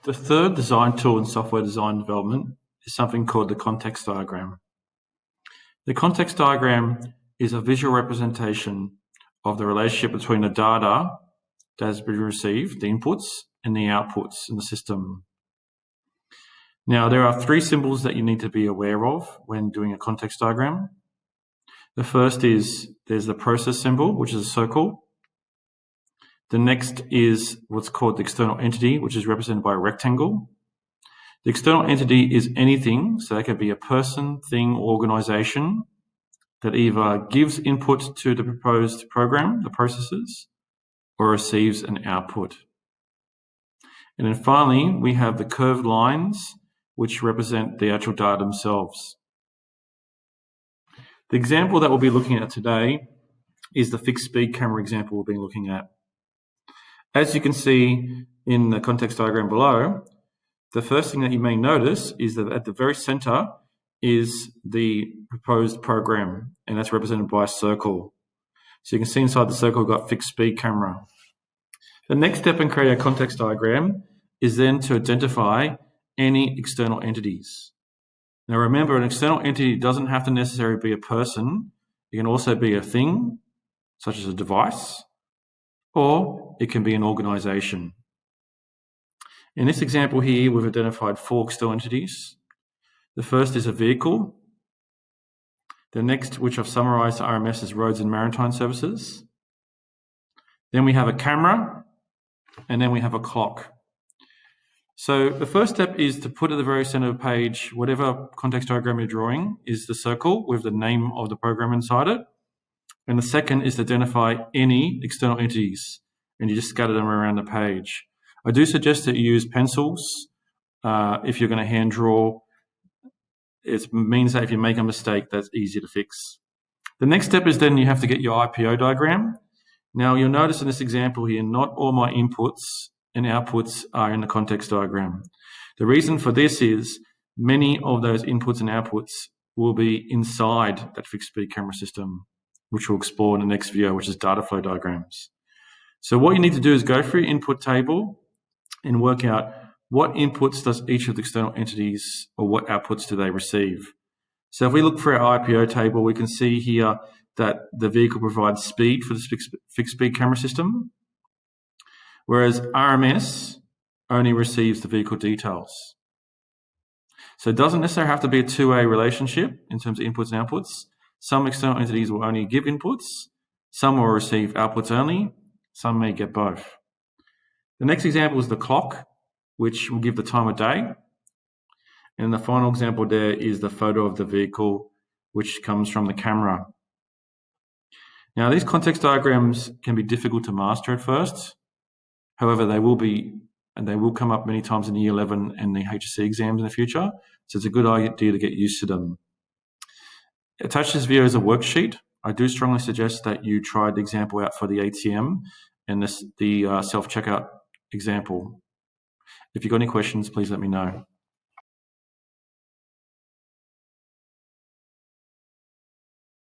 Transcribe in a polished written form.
The third design tool in software design development is something called the context diagram. The context diagram is a visual representation of the relationship between the data that has been received, the inputs, and the outputs in the system. Now, there are three symbols that you need to be aware of when doing a context diagram. The first is there's the process symbol, which is a circle. The next is what's called the external entity, which is represented by a rectangle. The external entity is anything, so that could be a person, thing, or organization that either gives input to the proposed program, the processes, or receives an output. And then finally, we have the curved lines, which represent the actual data themselves. The example that we'll be looking at today is the fixed speed camera example we've been looking at. As you can see in the context diagram below, the first thing that you may notice is that at the very center is the proposed program, and that's represented by a circle. So you can see inside the circle we've got fixed speed camera. The next step in creating a context diagram is then to identify any external entities. Now remember, an external entity doesn't have to necessarily be a person. It can also be a thing, such as a device, or it can be an organization. In this example here, we've identified four external entities. The first is a vehicle. The next, which I've summarized to RMS, is roads and maritime services. Then we have a camera, and then we have a clock. So the first step is to put at the very center of the page, whatever context diagram you're drawing is the circle with the name of the program inside it. And the second is to identify any external entities, and you just scatter them around the page. I do suggest that you use pencils if you're going to hand draw. It means that if you make a mistake, that's easy to fix. The next step is then you have to get your Ipo diagram. Now you'll notice in this example here, not all my inputs and outputs are in the context diagram. The reason for this is many of those inputs and outputs will be inside that fixed speed camera system, which we'll explore in the next video, which is data flow diagrams. So what you need to do is go through your input table and work out what inputs does each of the external entities, or what outputs do they receive. So if we look for our IPO table, we can see here that the vehicle provides speed for the fixed speed camera system, whereas RMS only receives the vehicle details. So it doesn't necessarily have to be a two-way relationship in terms of inputs and outputs. Some external entities will only give inputs, some will receive outputs only, some may get both. The next example is the clock, which will give the time of day. And the final example there is the photo of the vehicle, which comes from the camera. Now, these context diagrams can be difficult to master at first. However, they will come up many times in the Year 11 and the HSC exams in the future. So it's a good idea to get used to them. Attached to this video is a worksheet. I do strongly suggest that you try the example out for the ATM and the self-checkout example. If you've got any questions, please let me know.